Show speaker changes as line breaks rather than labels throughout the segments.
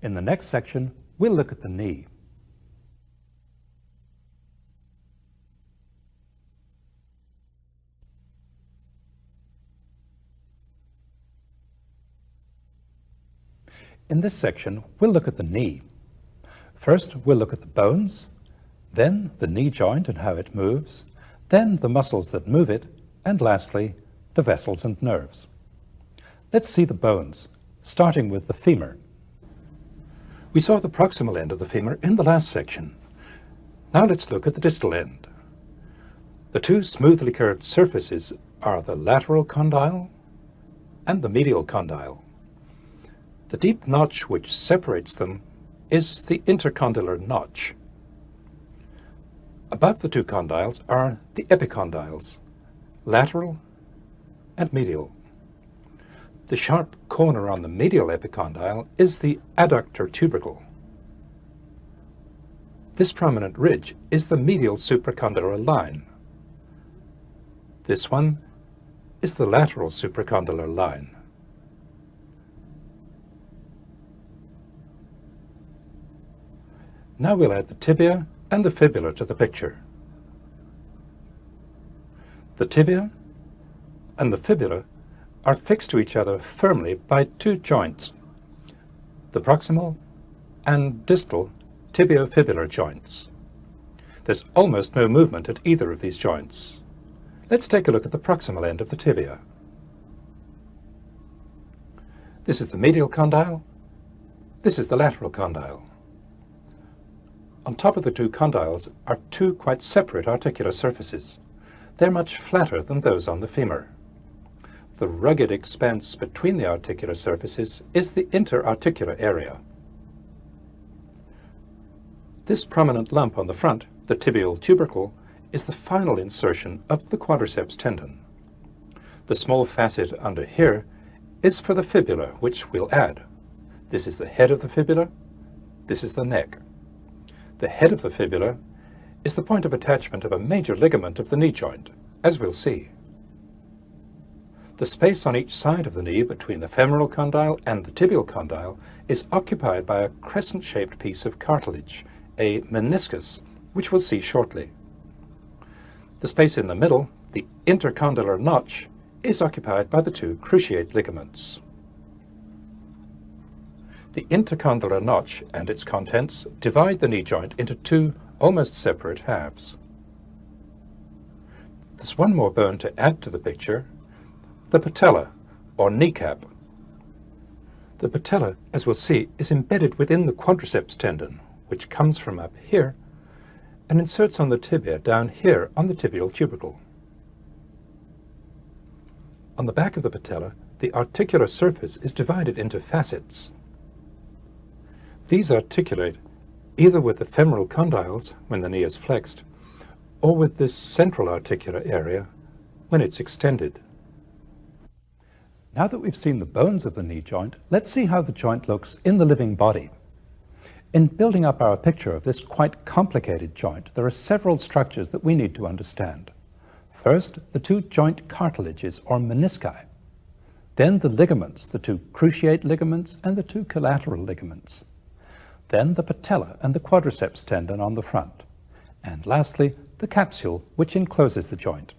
In the next section, we'll look at the knee. In this section, we'll look at the knee. First, we'll look at the bones, then the knee joint and how it moves, then the muscles that move it, and lastly, the vessels and nerves. Let's see the bones, starting with the femur. We saw the proximal end of the femur in the last section. Now let's look at the distal end. The two smoothly curved surfaces are the lateral condyle and the medial condyle. The deep notch which separates them is the intercondylar notch. Above the two condyles are the epicondyles, lateral and medial. The sharp corner on the medial epicondyle is the adductor tubercle. This prominent ridge is the medial supracondylar line. This one is the lateral supracondylar line. Now we'll add the tibia and the fibula to the picture. The tibia and the fibula are fixed to each other firmly by two joints, the proximal and distal tibiofibular joints. There's almost no movement at either of these joints. Let's take a look at the proximal end of the tibia. This is the medial condyle, this is the lateral condyle. On top of the two condyles are two quite separate articular surfaces. They're much flatter than those on the femur. The rugged expanse between the articular surfaces is the interarticular area. This prominent lump on the front, the tibial tubercle, is the final insertion of the quadriceps tendon. The small facet under here is for the fibula, which we'll add. This is the head of the fibula, this is the neck. The head of the fibula is the point of attachment of a major ligament of the knee joint, as we'll see. The space on each side of the knee between the femoral condyle and the tibial condyle is occupied by a crescent-shaped piece of cartilage, a meniscus, which we'll see shortly. The space in the middle, the intercondylar notch, is occupied by the two cruciate ligaments. The intercondylar notch and its contents divide the knee joint into two almost separate halves. There's one more bone to add to the picture, the patella, or kneecap. The patella, as we'll see, is embedded within the quadriceps tendon, which comes from up here and inserts on the tibia down here on the tibial tubercle. On the back of the patella, the articular surface is divided into facets. These articulate either with the femoral condyles when the knee is flexed, or with this central articular area when it's extended. Now that we've seen the bones of the knee joint, let's see how the joint looks in the living body. In building up our picture of this quite complicated joint, there are several structures that we need to understand. First, the two joint cartilages, or menisci. Then the ligaments, the two cruciate ligaments and the two collateral ligaments. Then the patella and the quadriceps tendon on the front. And lastly, the capsule, which encloses the joint.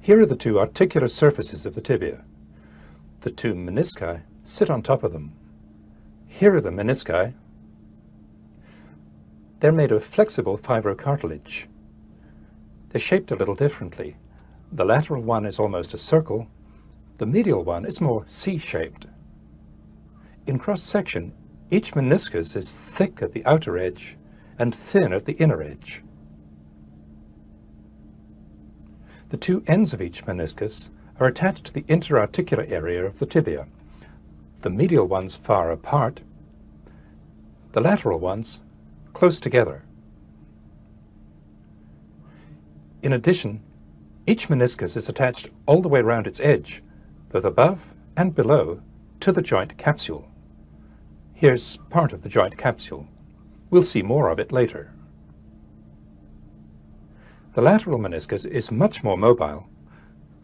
Here are the two articular surfaces of the tibia. The two menisci sit on top of them. Here are the menisci. They're made of flexible fibrocartilage. They're shaped a little differently. The lateral one is almost a circle. The medial one is more C-shaped. In cross-section, each meniscus is thick at the outer edge and thin at the inner edge. The two ends of each meniscus are attached to the interarticular area of the tibia, the medial ones far apart, the lateral ones close together. In addition, each meniscus is attached all the way around its edge, both above and below, to the joint capsule. Here's part of the joint capsule. We'll see more of it later. The lateral meniscus is much more mobile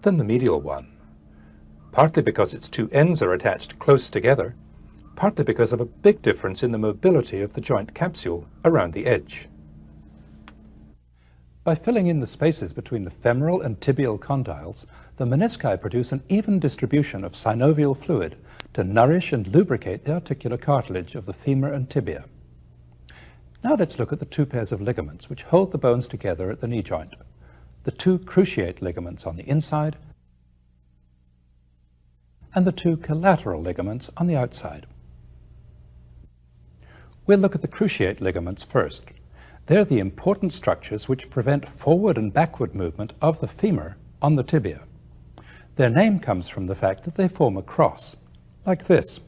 than the medial one, partly because its two ends are attached close together, partly because of a big difference in the mobility of the joint capsule around the edge. By filling in the spaces between the femoral and tibial condyles, the menisci produce an even distribution of synovial fluid to nourish and lubricate the articular cartilage of the femur and tibia. Now let's look at the two pairs of ligaments which hold the bones together at the knee joint. The two cruciate ligaments on the inside and the two collateral ligaments on the outside. We'll look at the cruciate ligaments first. They're the important structures which prevent forward and backward movement of the femur on the tibia. Their name comes from the fact that they form a cross, like this.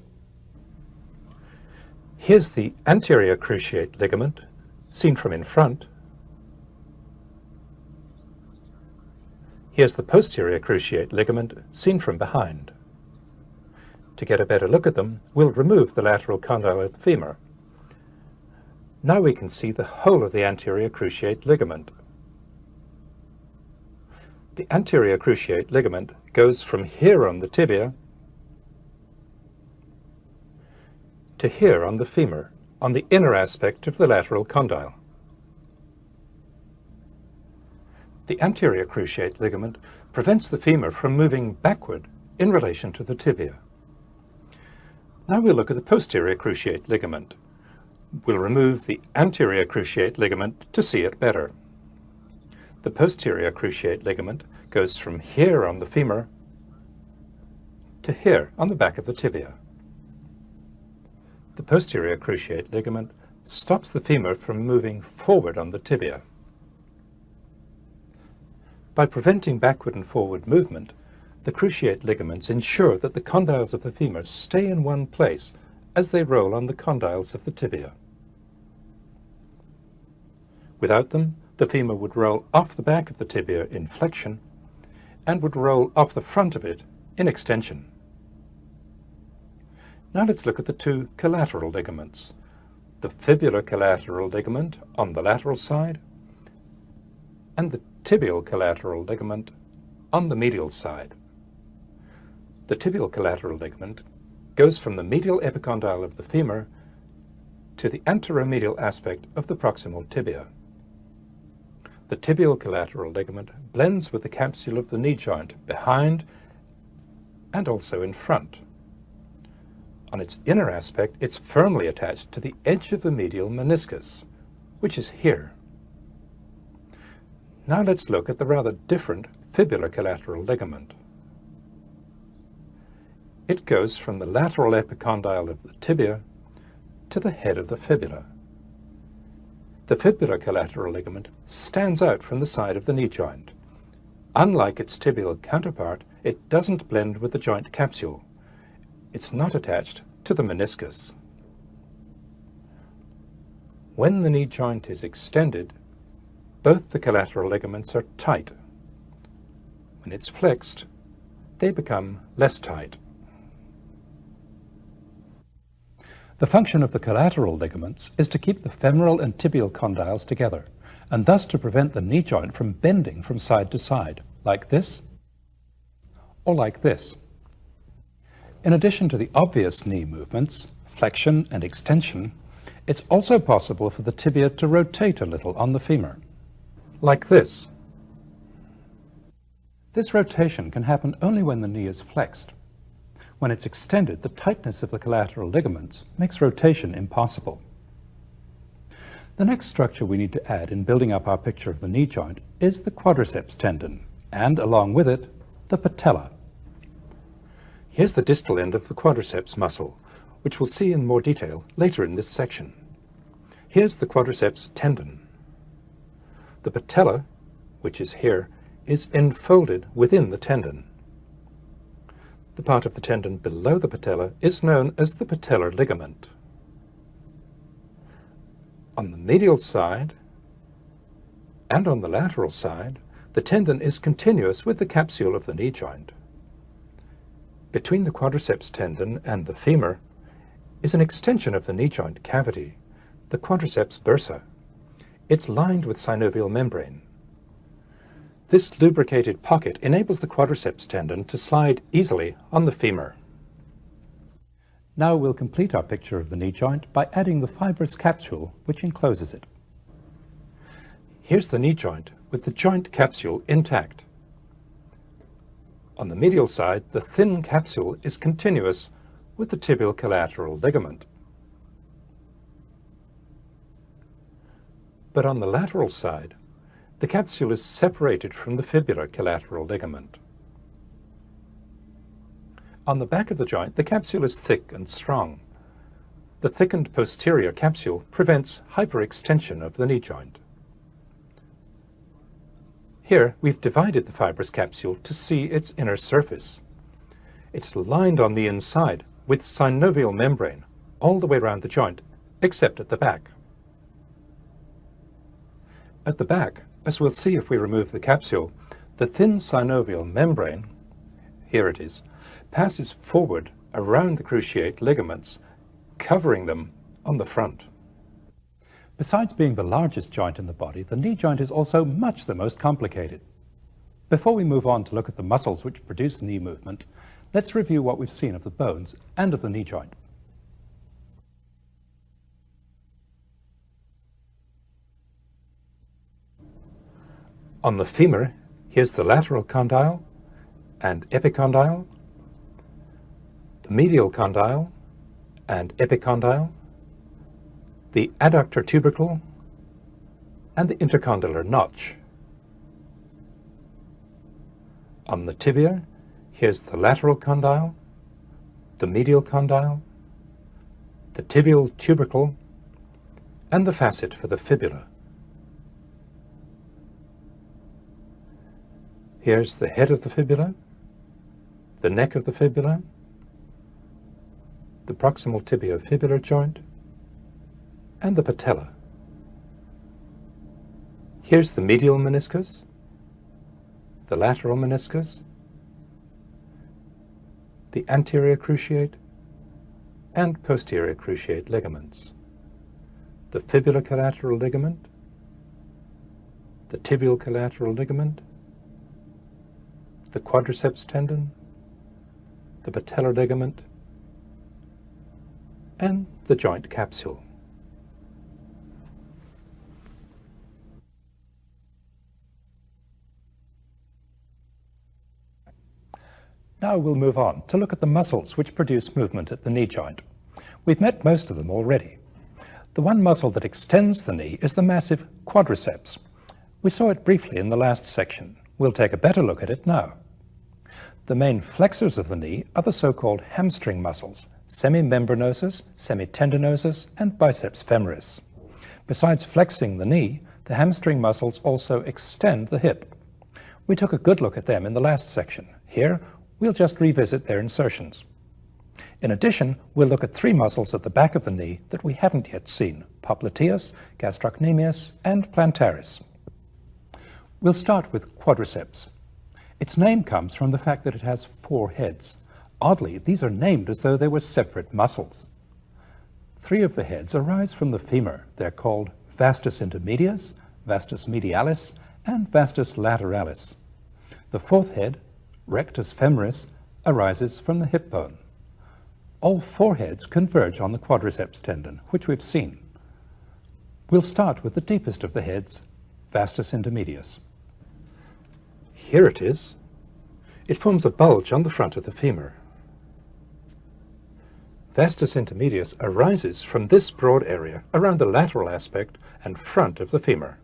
Here's the anterior cruciate ligament, seen from in front. Here's the posterior cruciate ligament, seen from behind. To get a better look at them, we'll remove the lateral condyle of the femur. Now we can see the whole of the anterior cruciate ligament. The anterior cruciate ligament goes from here on the tibia to here on the femur, on the inner aspect of the lateral condyle. The anterior cruciate ligament prevents the femur from moving backward in relation to the tibia. Now we'll look at the posterior cruciate ligament. We'll remove the anterior cruciate ligament to see it better. The posterior cruciate ligament goes from here on the femur to here on the back of the tibia. The posterior cruciate ligament stops the femur from moving forward on the tibia. By preventing backward and forward movement, the cruciate ligaments ensure that the condyles of the femur stay in one place as they roll on the condyles of the tibia. Without them, the femur would roll off the back of the tibia in flexion and would roll off the front of it in extension. Now let's look at the two collateral ligaments, the fibular collateral ligament on the lateral side and the tibial collateral ligament on the medial side. The tibial collateral ligament goes from the medial epicondyle of the femur to the anteromedial aspect of the proximal tibia. The tibial collateral ligament blends with the capsule of the knee joint behind and also in front. On its inner aspect, it's firmly attached to the edge of the medial meniscus, which is here. Now let's look at the rather different fibular collateral ligament. It goes from the lateral epicondyle of the tibia to the head of the fibula. The fibular collateral ligament stands out from the side of the knee joint. Unlike its tibial counterpart, it doesn't blend with the joint capsule. It's not attached to the meniscus. When the knee joint is extended, both the collateral ligaments are tight. When it's flexed, they become less tight. The function of the collateral ligaments is to keep the femoral and tibial condyles together, and thus to prevent the knee joint from bending from side to side, like this or like this. In addition to the obvious knee movements, flexion and extension, it's also possible for the tibia to rotate a little on the femur, like this. This rotation can happen only when the knee is flexed. When it's extended, the tightness of the collateral ligaments makes rotation impossible. The next structure we need to add in building up our picture of the knee joint is the quadriceps tendon, and along with it, the patella. Here's the distal end of the quadriceps muscle, which we'll see in more detail later in this section. Here's the quadriceps tendon. The patella, which is here, is enfolded within the tendon. The part of the tendon below the patella is known as the patellar ligament. On the medial side and on the lateral side, the tendon is continuous with the capsule of the knee joint. Between the quadriceps tendon and the femur is an extension of the knee joint cavity, the quadriceps bursa. It's lined with synovial membrane. This lubricated pocket enables the quadriceps tendon to slide easily on the femur. Now we'll complete our picture of the knee joint by adding the fibrous capsule which encloses it. Here's the knee joint with the joint capsule intact. On the medial side, the thin capsule is continuous with the tibial collateral ligament. But on the lateral side, the capsule is separated from the fibular collateral ligament. On the back of the joint, the capsule is thick and strong. The thickened posterior capsule prevents hyperextension of the knee joint. Here, we've divided the fibrous capsule to see its inner surface. It's lined on the inside with synovial membrane all the way around the joint, except at the back. At the back, as we'll see if we remove the capsule, the thin synovial membrane, here it is, passes forward around the cruciate ligaments, covering them on the front. Besides being the largest joint in the body, the knee joint is also much the most complicated. Before we move on to look at the muscles which produce knee movement, let's review what we've seen of the bones and of the knee joint. On the femur, here's the lateral condyle and epicondyle, the medial condyle and epicondyle, the adductor tubercle, and the intercondylar notch. On the tibia, here's the lateral condyle, the medial condyle, the tibial tubercle, and the facet for the fibula. Here's the head of the fibula, the neck of the fibula, the proximal tibiofibular joint, and the patella. Here's the medial meniscus, the lateral meniscus, the anterior cruciate, and posterior cruciate ligaments, the fibular collateral ligament, the tibial collateral ligament, the quadriceps tendon, the patellar ligament, and the joint capsule. Now we'll move on to look at the muscles which produce movement at the knee joint. We've met most of them already. The one muscle that extends the knee is the massive quadriceps. We saw it briefly in the last section. We'll take a better look at it now. The main flexors of the knee are the so-called hamstring muscles, semimembranosus, semitendinosus, and biceps femoris. Besides flexing the knee, the hamstring muscles also extend the hip. We took a good look at them in the last section. Here, we'll just revisit their insertions. In addition, we'll look at three muscles at the back of the knee that we haven't yet seen: popliteus, gastrocnemius, and plantaris. We'll start with quadriceps. Its name comes from the fact that it has 4 heads. Oddly, these are named as though they were separate muscles. 3 of the heads arise from the femur. They're called vastus intermedius, vastus medialis, and vastus lateralis. The 4th head, rectus femoris, arises from the hip bone. All 4 heads converge on the quadriceps tendon, which we've seen. We'll start with the deepest of the heads, vastus intermedius. Here it is. It forms a bulge on the front of the femur. Vastus intermedius arises from this broad area around the lateral aspect and front of the femur.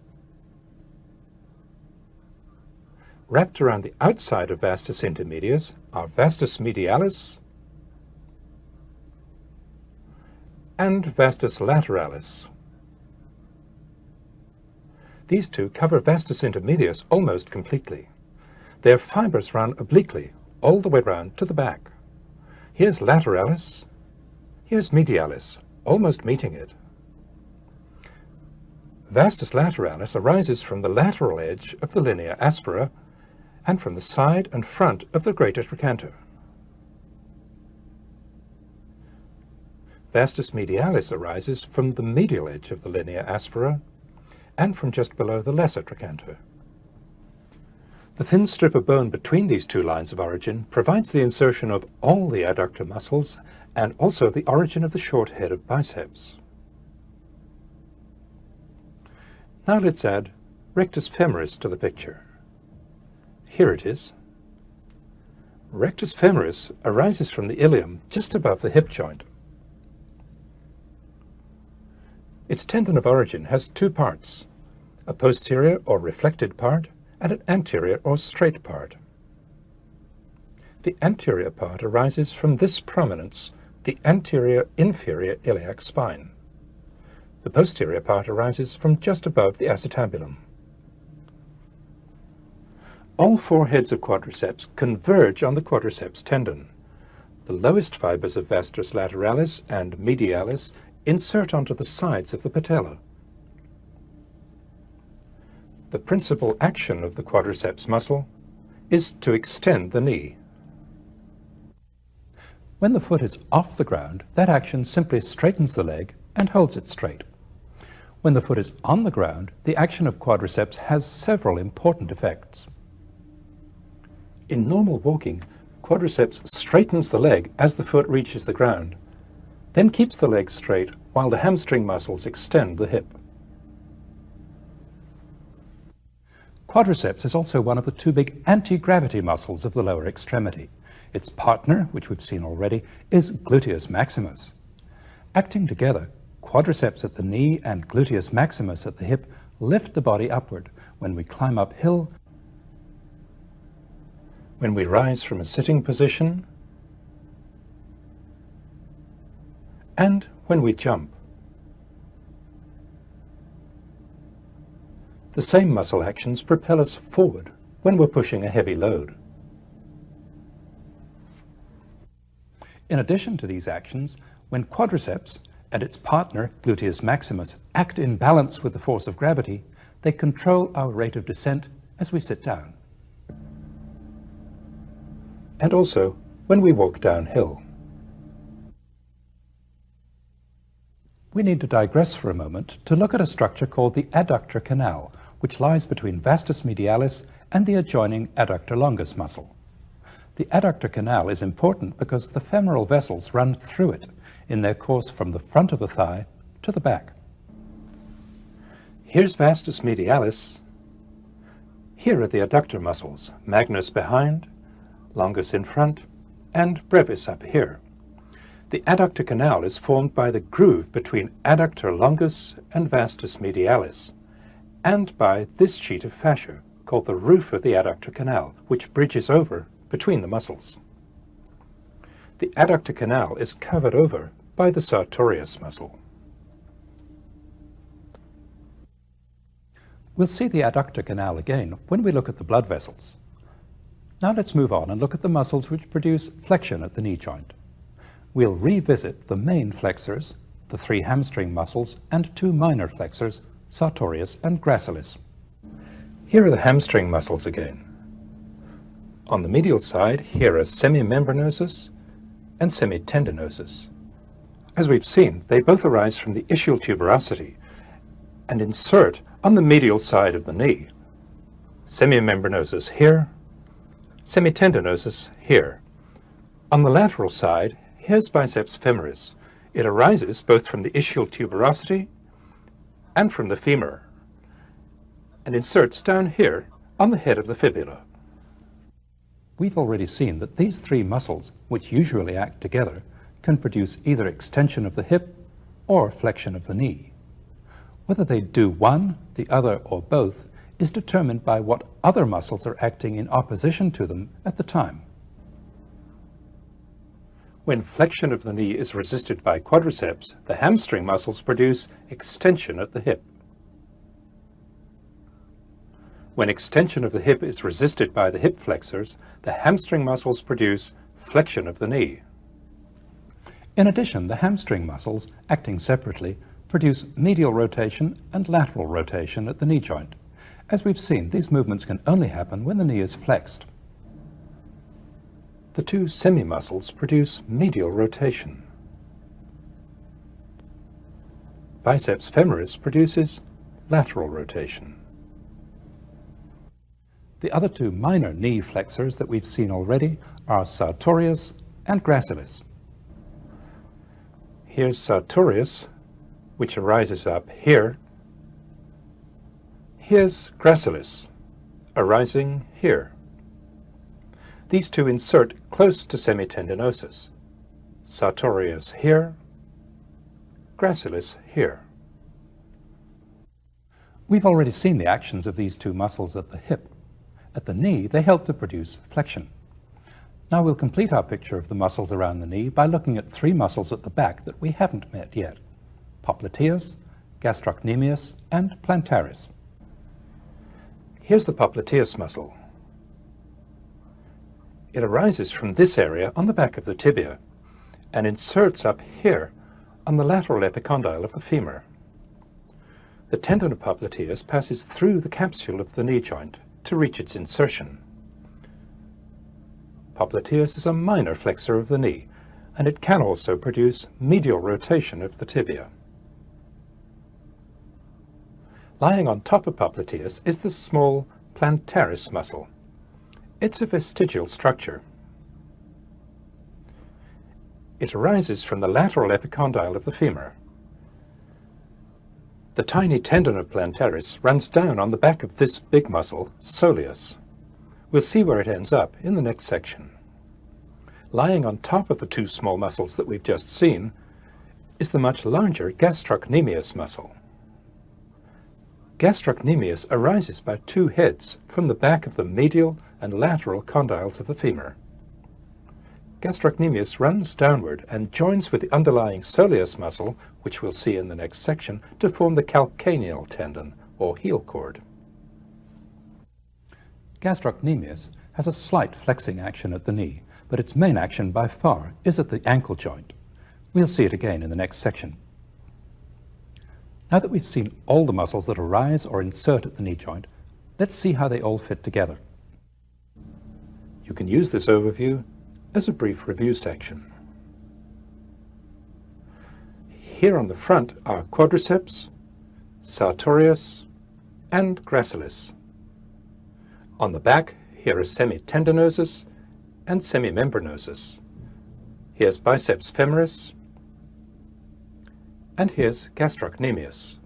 Wrapped around the outside of vastus intermedius are vastus medialis and vastus lateralis. These two cover vastus intermedius almost completely. Their fibers run obliquely all the way round to the back. Here's lateralis, here's medialis, almost meeting it. Vastus lateralis arises from the lateral edge of the linea aspera and from the side and front of the greater trochanter. Vastus medialis arises from the medial edge of the linea aspera and from just below the lesser trochanter. The thin strip of bone between these two lines of origin provides the insertion of all the adductor muscles and also the origin of the short head of biceps. Now let's add rectus femoris to the picture. Here it is. Rectus femoris arises from the ilium just above the hip joint. Its tendon of origin has two parts, a posterior or reflected part and an anterior or straight part. The anterior part arises from this prominence, the anterior inferior iliac spine. The posterior part arises from just above the acetabulum. All four heads of quadriceps converge on the quadriceps tendon. The lowest fibers of vastus lateralis and medialis insert onto the sides of the patella. The principal action of the quadriceps muscle is to extend the knee. When the foot is off the ground, that action simply straightens the leg and holds it straight. When the foot is on the ground, the action of quadriceps has several important effects. In normal walking, quadriceps straightens the leg as the foot reaches the ground, then keeps the leg straight while the hamstring muscles extend the hip. Quadriceps is also one of the two big anti-gravity muscles of the lower extremity. Its partner, which we've seen already, is gluteus maximus. Acting together, quadriceps at the knee and gluteus maximus at the hip lift the body upward when we climb uphill, when we rise from a sitting position, and when we jump. The same muscle actions propel us forward when we're pushing a heavy load. In addition to these actions, when quadriceps and its partner, gluteus maximus, act in balance with the force of gravity, they control our rate of descent as we sit down. And also when we walk downhill. We need to digress for a moment to look at a structure called the adductor canal, which lies between vastus medialis and the adjoining adductor longus muscle. The adductor canal is important because the femoral vessels run through it in their course from the front of the thigh to the back. Here's vastus medialis. Here are the adductor muscles, magnus behind, longus in front, and brevis up here. The adductor canal is formed by the groove between adductor longus and vastus medialis, and by this sheet of fascia, called the roof of the adductor canal, which bridges over between the muscles. The adductor canal is covered over by the sartorius muscle. We'll see the adductor canal again when we look at the blood vessels. Now let's move on and look at the muscles which produce flexion at the knee joint. We'll revisit the main flexors, the three hamstring muscles, and two minor flexors, sartorius and gracilis. Here are the hamstring muscles again. On the medial side, here are semimembranosus and semitendinosus. As we've seen, they both arise from the ischial tuberosity and insert on the medial side of the knee. Semimembranosus here, semitendinosus here. On the lateral side, here's biceps femoris. It arises both from the ischial tuberosity and from the femur, and inserts down here on the head of the fibula. We've already seen that these three muscles, which usually act together, can produce either extension of the hip or flexion of the knee. Whether they do one, the other, or both is determined by what other muscles are acting in opposition to them at the time. When flexion of the knee is resisted by quadriceps, the hamstring muscles produce extension at the hip. When extension of the hip is resisted by the hip flexors, the hamstring muscles produce flexion of the knee. In addition, the hamstring muscles, acting separately, produce medial rotation and lateral rotation at the knee joint. As we've seen, these movements can only happen when the knee is flexed. The two semi-muscles produce medial rotation. Biceps femoris produces lateral rotation. The other two minor knee flexors that we've seen already are sartorius and gracilis. Here's sartorius, which arises up here. Here's gracilis, arising here. These two insert close to semitendinosus. Sartorius here, gracilis here. We've already seen the actions of these two muscles at the hip. At the knee, they help to produce flexion. Now we'll complete our picture of the muscles around the knee by looking at three muscles at the back that we haven't met yet: popliteus, gastrocnemius, and plantaris. Here's the popliteus muscle. It arises from this area on the back of the tibia and inserts up here on the lateral epicondyle of the femur. The tendon of popliteus passes through the capsule of the knee joint to reach its insertion. Popliteus is a minor flexor of the knee, and it can also produce medial rotation of the tibia. Lying on top of popliteus is the small plantaris muscle. It's a vestigial structure. It arises from the lateral epicondyle of the femur. The tiny tendon of plantaris runs down on the back of this big muscle, soleus. We'll see where it ends up in the next section. Lying on top of the two small muscles that we've just seen is the much larger gastrocnemius muscle. Gastrocnemius arises by two heads from the back of the medial and lateral condyles of the femur. Gastrocnemius runs downward and joins with the underlying soleus muscle, which we'll see in the next section, to form the calcaneal tendon, or heel cord. Gastrocnemius has a slight flexing action at the knee, but its main action by far is at the ankle joint. We'll see it again in the next section. Now that we've seen all the muscles that arise or insert at the knee joint, let's see how they all fit together. You can use this overview as a brief review section. Here on the front are quadriceps, sartorius, and gracilis. On the back, here are semitendinosus and semimembranosus. Here's biceps femoris, and here's gastrocnemius.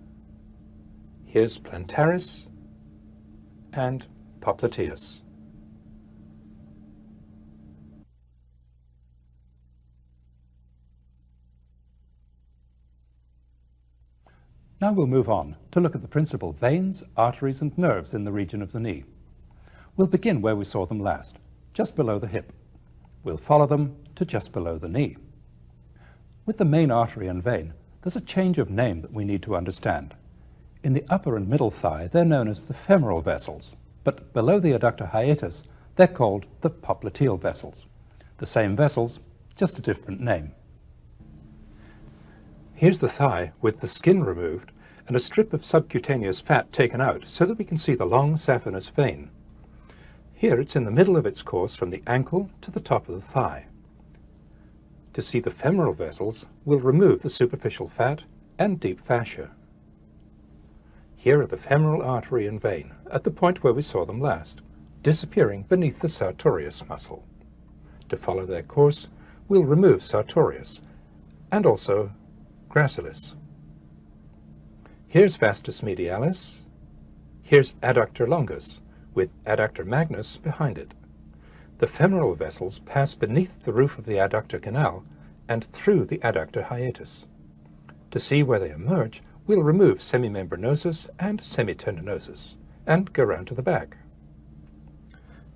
Here's plantaris and popliteus. Now we'll move on to look at the principal veins, arteries, and nerves in the region of the knee. We'll begin where we saw them last, just below the hip. We'll follow them to just below the knee. With the main artery and vein, there's a change of name that we need to understand. In the upper and middle thigh, they're known as the femoral vessels, but below the adductor hiatus, they're called the popliteal vessels. The same vessels, just a different name. Here's the thigh with the skin removed and a strip of subcutaneous fat taken out so that we can see the long saphenous vein. Here it's in the middle of its course from the ankle to the top of the thigh. To see the femoral vessels, we'll remove the superficial fat and deep fascia. Here are the femoral artery and vein at the point where we saw them last, disappearing beneath the sartorius muscle. To follow their course, we'll remove sartorius and also gracilis. Here's vastus medialis. Here's adductor longus, with adductor magnus behind it. The femoral vessels pass beneath the roof of the adductor canal and through the adductor hiatus. To see where they emerge, we'll remove semimembranosus and semitendinosus and go round to the back.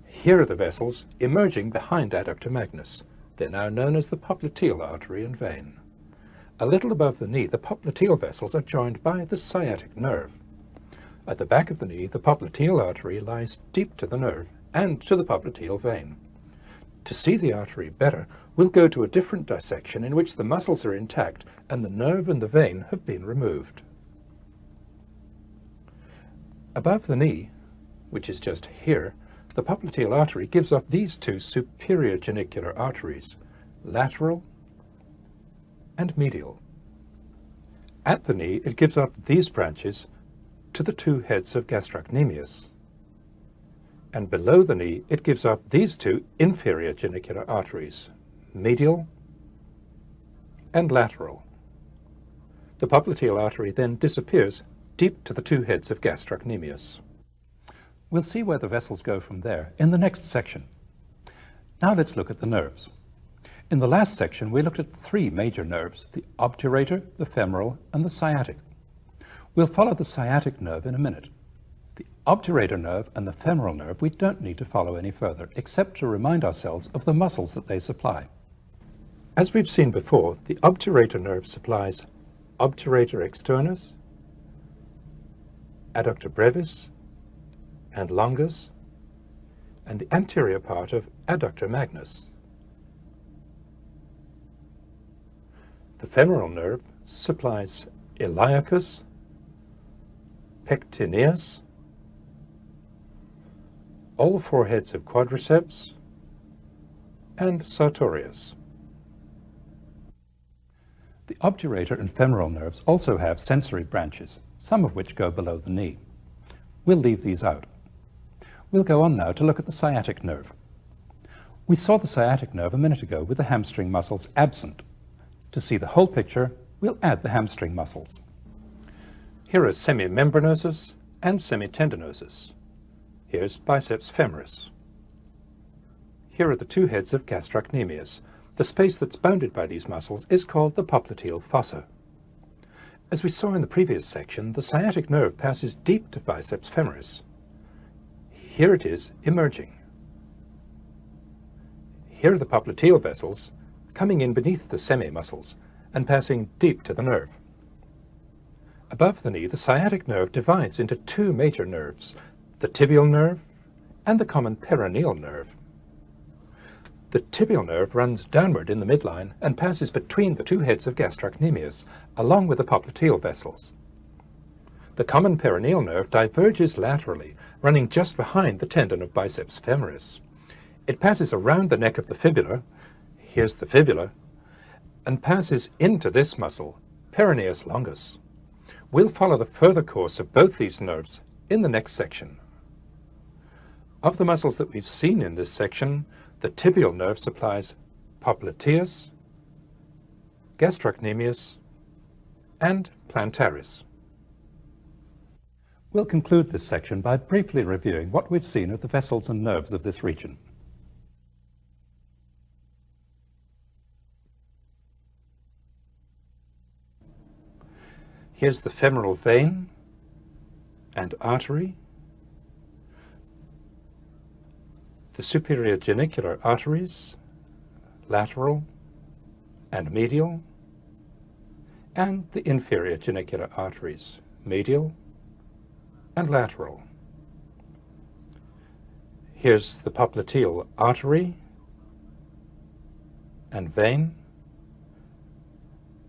Here are the vessels emerging behind adductor magnus. They're now known as the popliteal artery and vein. A little above the knee, the popliteal vessels are joined by the sciatic nerve. At the back of the knee, the popliteal artery lies deep to the nerve and to the popliteal vein. To see the artery better, we'll go to a different dissection in which the muscles are intact and the nerve and the vein have been removed. Above the knee, which is just here, the popliteal artery gives off these two superior genicular arteries, lateral and medial. At the knee, it gives off these branches to the two heads of gastrocnemius. and below the knee it gives up these two inferior genicular arteries, medial and lateral. The popliteal artery then disappears deep to the two heads of gastrocnemius. We'll see where the vessels go from there in the next section. Now let's look at the nerves. In the last section we looked at three major nerves, the obturator, the femoral, and the sciatic. We'll follow the sciatic nerve in a minute. The obturator nerve and the femoral nerve we don't need to follow any further, except to remind ourselves of the muscles that they supply. As we've seen before, the obturator nerve supplies obturator externus, adductor brevis and longus, and the anterior part of adductor magnus. The femoral nerve supplies iliacus, pectineus, all four heads of quadriceps, and sartorius. The obturator and femoral nerves also have sensory branches, some of which go below the knee. We'll leave these out. We'll go on now to look at the sciatic nerve. We saw the sciatic nerve a minute ago with the hamstring muscles absent. To see the whole picture, we'll add the hamstring muscles. Here are semimembranosus and semitendinosus. Here's biceps femoris. Here are the two heads of gastrocnemius. The space that's bounded by these muscles is called the popliteal fossa. As we saw in the previous section, the sciatic nerve passes deep to biceps femoris. Here it is emerging. Here are the popliteal vessels coming in beneath the semi-muscles and passing deep to the nerve. Above the knee, the sciatic nerve divides into two major nerves, the tibial nerve and the common peroneal nerve. The tibial nerve runs downward in the midline and passes between the two heads of gastrocnemius, along with the popliteal vessels. The common peroneal nerve diverges laterally, running just behind the tendon of biceps femoris. It passes around the neck of the fibula, here's the fibula, and passes into this muscle, peroneus longus. We'll follow the further course of both these nerves in the next section. Of the muscles that we've seen in this section, the tibial nerve supplies popliteus, gastrocnemius, and plantaris. We'll conclude this section by briefly reviewing what we've seen of the vessels and nerves of this region. Here's the femoral vein and artery, the superior genicular arteries, lateral and medial, and the inferior genicular arteries, medial and lateral. Here's the popliteal artery and vein.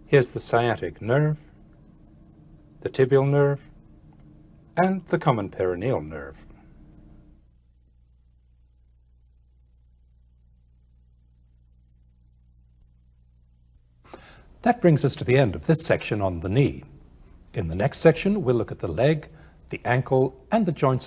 Here's the sciatic nerve, the tibial nerve, and the common peroneal nerve. That brings us to the end of this section on the knee. In the next section, we'll look at the leg, the ankle, and the joints of